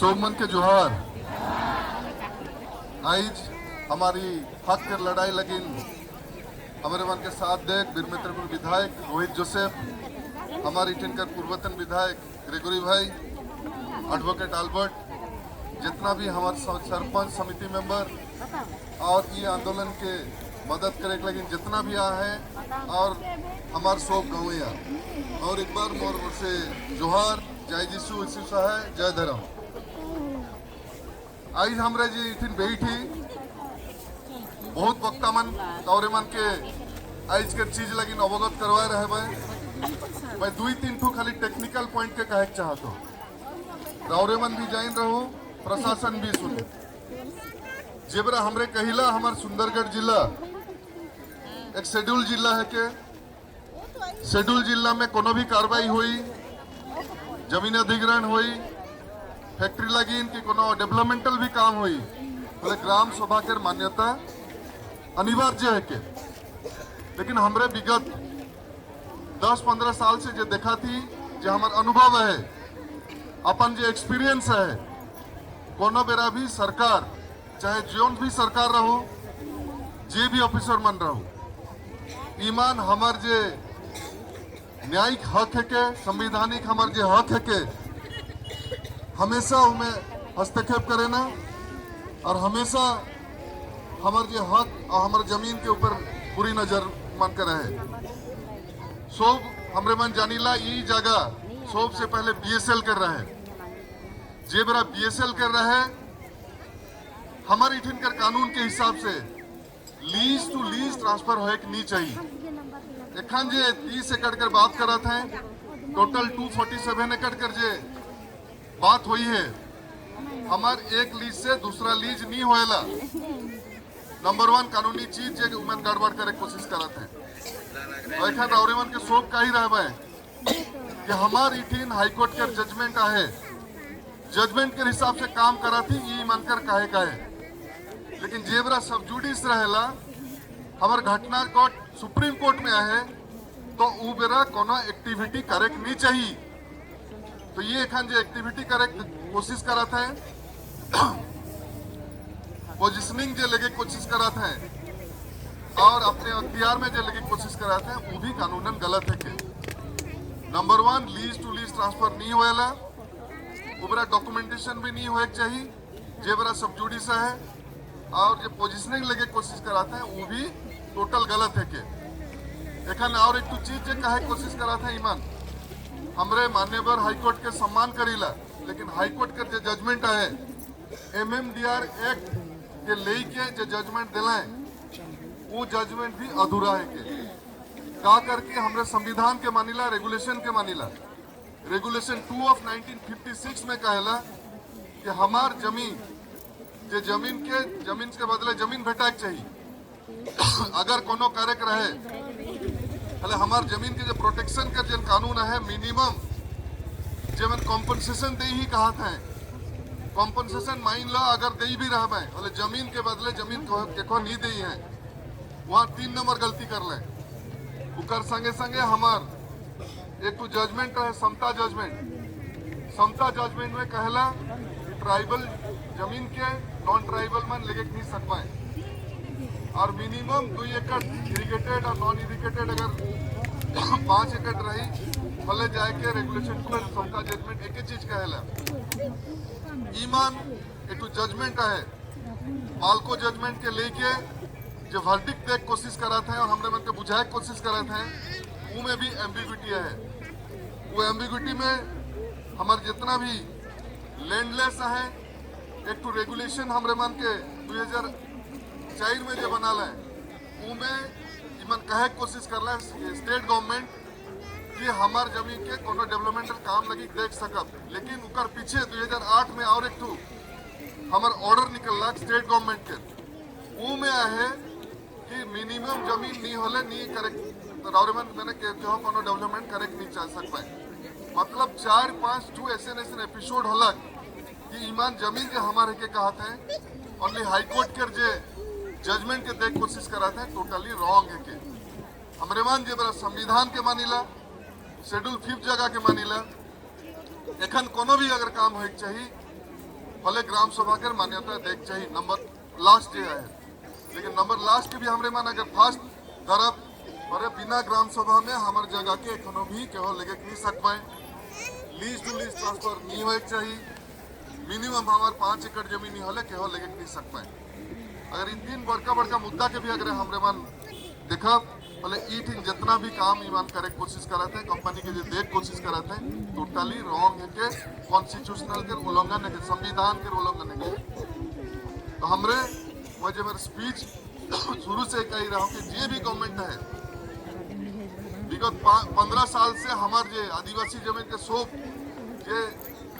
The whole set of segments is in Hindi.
सोमन के जोहार। आज हमारी हक के लड़ाई लगिन हमारे मन के साथ देख बीर मित्रपुर विधायक रोहित जोसेफ, हमारी टिनकर पूर्वतन विधायक ग्रेगोरी भाई, एडवोकेट अल्बर्ट, जितना भी हमारे सरपंच समिति मेंबर और ये आंदोलन के मदद करे के लगिन जितना भी आ है और हमारे सब गाँविया और एक बार मोर से जोहार, जय जीशु यीशु है, जय धर्म। आज हमरे जी इठिन बैठी बहुत वक्ता मन तौरे मन के आज के चीज लगिन अवगत करवाए रहे मैं दुई तीन ठू खाली टेक्निकल पॉइंट के कहे चाहत हो। तौरे मन भी जाइन रहो, प्रशासन भी सुने। जेबरा हमरे कहिला हमार सुंदरगढ़ जिला एक शेड्यूल जिला है के शेड्यूल जिला में कोनो भी कार्रवाई हुई, जमीन अधिग्रहण हुई, फैक्ट्री लगी कि कोनो डेवलपमेंटल भी काम हुई तो ग्राम सभा के मान्यता अनिवार्य है के। लेकिन हमरे विगत 10-15 साल से जो देखा थी, जो हमारा अनुभव है, अपन जो एक्सपीरियंस है, कोनो बेरा भी सरकार चाहे जोन भी सरकार रहो, जे भी ऑफिसर मन रहो, ईमान हमार जे न्यायिक हक है के, संवैधानिक हमार जे हक है के, हमेशा उनमें हस्तक्षेप करे ना और हमेशा हमार जे हक और हमार जमीन के ऊपर पूरी नजर मन कर रहे। सब हमरे मन जानीला ये जगह सबसे पहले बीएसएल कर रहा है। जे बरा बीएसएल कर रहा है, हमारे इठिन कर कानून के हिसाब से लीज टू लीज ट्रांसफर होए के नहीं चाहिए। एखन जे 30 एकड़ कर बात करत है, टोटल 247 एकड़ कर जे बात हुई है, हमार एक लीज से दूसरा लीज नहीं होएला। नंबर 1 कानूनी चीज जे उमन गड़बड़ करे कोशिश करत है। और एखन रावरेमन के शोक का ही रहबे कि हमार इठिन हाईकोर्ट के जजमेंट आहे, जजमेंट के हिसाब से काम करा थी ये मानकर काहे लेकिन जेबरा सब जुडिस रहेला, हमार घटना कोर्ट सुप्रीम कोर्ट में आहे तो उ बेरा कोनो एक्टिविटी करे नहीं चाहिए। तो ये एखन जो एक्टिविटी करे कोशिश करत है, पोजिशनिंग जो लेके कोशिश करत है और अपने अख्तियार में जो लेके कोशिश करत है, वो भी कानूनन गलत है के। Number 1 lease to lease transfer नहीं होएला, उबरा डॉक्यूमेंटेशन भी नहीं होए चाहिए, जेबरा सब जुडिस है और जो पोजिशनिंग लेके कोशिश कराते हैं वो भी टोटल गलत है के। एखन और एक चीज जो कहे कोशिश कराते हैं, ईमान हमरे मान्यवर हाईकोर्ट के सम्मान करीला, लेकिन हाईकोर्ट के जो जजमेंट है MMDR एक्ट के लेके जो जजमेंट दिला है, वो जजमेंट भी अधूरा है के। का करके हमरे संविधान के मानिला, रेगुलेशन के मानिला। रेगुलेशन 2 ऑफ 1956 में कहला कि हमार जमीन के बदले जमीन भेटा चाहिए। अगर कोनो कार्य रहे पहले हमार जमीन के जो प्रोटेक्शन का जो कानून है, मिनिमम जमीन कॉम्पनसेशन दे ही कहा था। कॉम्पनसेशन मान लो अगर दे भी रहा है, जमीन के बदले जमीन को नहीं दी है, वहाँ 3 नंबर गलती कर ले। उकर संगे संगे हमार एक तो जजमेंट है समता जजमेंट में कहला कि ट्राइबल जमीन के नॉन ट्राइबल मन लेके नहीं सकवाए और मिनिमम 2 एकड़ इरिगेटेड और नॉन इरिगेटेड अगर 5 एकड़ रही भले जाए के रेगुलेशन पर समता जजमेंट एक ही चीज कहला। ईमान एक तो जजमेंट है, मालको जजमेंट के लेके जो वर्डिक्ट देख कोशिश कराते हैं और हमने मन के बुझाए कोशिश कराते हैं, वो में भी एम्बिग्विटी है। वो एम्बिग्विटी में हमारे जितना भी लैंडलेस है, एक तो रेगुलेशन हमरे मन के 2004 में जो बना है, वो में इमन कहे कोशिश कर रहा है स्टेट गवर्नमेंट कि हमार जमीन के कोनो डेवलपमेंटल काम लगी देख सकब। लेकिन उकर पीछे 2008 में और एक तो हमार ऑर्डर निकल रहा स्टेट गवर्नमेंट के, वो में है कि मिनिमम जमीन नहीं होले नहीं करे रावरेमन मैंने कहते हो कोनो डेवलपमेंट करे नहीं चाह सकता। मतलब 4-5 टू ऐसे एपिसोड होला कि ईमान जमीन के हमारे के कहते हैं, ओनली हाईकोर्ट के जे जजमेंट के देख कोशिश कराते हैं, टोटली रॉन्ग है के। हमरे मान जे बरा संविधान के मानिला, शेड्यूल 5 जगह के मानिला। एखन कोनो भी अगर काम होए चाहिए भले ग्राम सभा के मान्यता देख चाहिए नंबर लास्ट है, लेकिन नंबर लास्ट के भी हमरे मन अगर फर्स्ट तरफ पर बिना ग्राम सभा में हमार जगह के एखनो भी केवल लेके नहीं सकते, लीज टू लीज ट्रांसफर नहीं होए चाहिए, मिनिमम हमार 5 एकड़ जमीन होले केवल लेके नहीं सकते। अगर इन तीन बड़का बड़का मुद्दा के भी अगर हमरे मन देखा बोले ईटिन जितना भी काम ईमान करे कोशिश कराते हैं, कंपनी के जो देख कोशिश कराते हैं, टोटली रॉन्ग है के कॉन्स्टिट्यूशनल के उल्लंघन है, संविधान के उल्लंघन है। तो हमरे मुझे मेरा स्पीच शुरू से कही रहा हूँ कि जे भी गवर्नमेंट है विगत 15 साल से हमारे जे आदिवासी जमीन के शोभ जे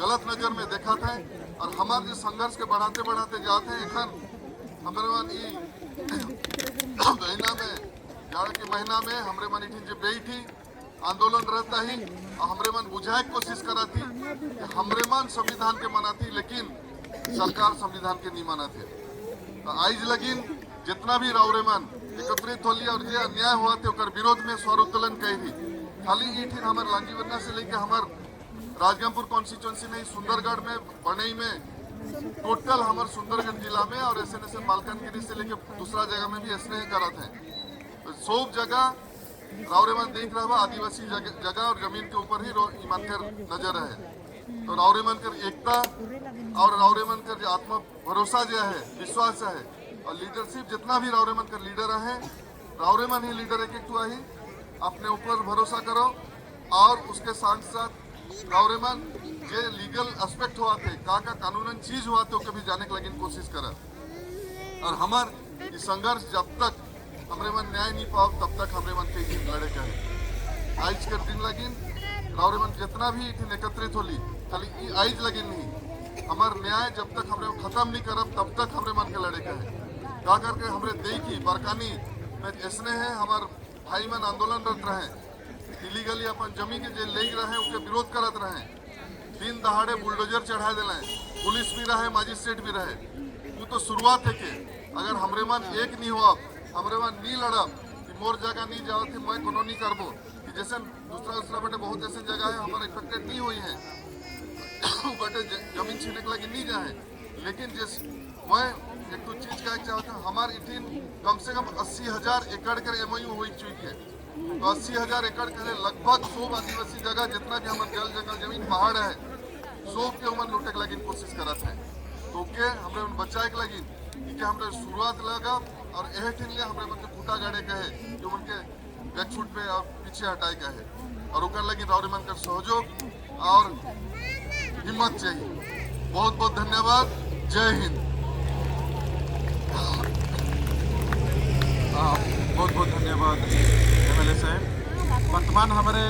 गलत नजर में देखा था और हमारे जो संघर्ष के बढ़ाते बढ़ाते जाते हैं एखन हमारे मन महीना में जाड़ के महीना में हमरे मन इठिन जो बैठी आंदोलन रहता ही और हमरे मन बुझाए कोशिश कराती कि हमरे मन संविधान के मनाती, लेकिन सरकार संविधान के नहीं मनाते। तो आज लगिन जितना भी रावरे मन एकत्रित होली और जो अन्याय हुआ थे ओकर विरोध में स्वर उत्तोलन कही खाली इठिन हमारे लांजीवरना से लेके हमारे राजगंजपुर कॉन्स्टिट्यूंसी में सुंदरगढ़ में बनई में टोटल हमारे सुंदरगढ़ जिला में और ऐसे ऐसे मालकानगिरी से लेके दूसरा जगह में भी ऐसे करत है। तो सब जगह रावरेमन देख रहा हुआ आदिवासी जगह और जमीन के ऊपर ही ईमान कर नजर है। तो रावरेमन कर एकता और रावरेमन कर जो आत्म भरोसा जो है विश्वास है और लीडरशिप जितना भी रावरेमन कर लीडर है रावरेमन ही लीडर एक तो ही अपने ऊपर भरोसा करो और उसके साथ साथ रावरेमन जे लीगल एस्पेक्ट हुआ थे का कानूनन चीज हुआ थे कभी जाने के लगी कोशिश करा और हमार संघर्ष जब तक हमरे मन न्याय नहीं पाओ तब तक हमरे मन के लड़े का है। आज के दिन लगिन रावरे मन जितना भी एकत्रित होली खाली आज लगिन नहीं हमार न्याय जब तक हमरे खत्म नहीं करब तब तक हमरे मन के लड़े का है। का करके हमरे देखी बरकानी में ऐसने है हमार भाई मन आंदोलनरत रहे इलीगली अपन जमीन के जे ले रहे उसके विरोध करत रहे, दिन दहाड़े बुलडोजर चढ़ा दिला, पुलिस भी रहे मजिस्ट्रेट भी रहे। वो तो शुरुआत है कि अगर हमरे मन एक नहीं हुआ हमरे मन नहीं लड़ब कि मोर जगह नहीं जाओ थी मैं कोनो नहीं करबो कि जैसे दूसरा बटे बहुत ऐसे जगह है हमारे इफेक्टेड नहीं हुई है बटे जमीन छीने के लगे नहीं जाए। लेकिन जिस मैं एक तो चीज कहना चाहता हूँ हमारे इटीन कम से कम 80,000 एकड़ के MOU हुई चुकी है। तो 80,000 एकड़ के लगभग 100 आदिवासी जगह जितना भी हमारे जल जंगल जमीन पहाड़ है सब के उमन लूटे के लगी कोशिश करत है। तो के हमरे बचाए के लगी कि हमरे शुरुआत लगा और यह टीम ले हमरे मन के फूटा गाड़े का है जो उनके बैकफुट पे और पीछे हटाए का है और ओकर लगी रावरे मन का सहयोग और हिम्मत चाहिए। बहुत बहुत धन्यवाद। जय हिंद। बहुत बहुत धन्यवाद MLA साहब। वर्तमान हमारे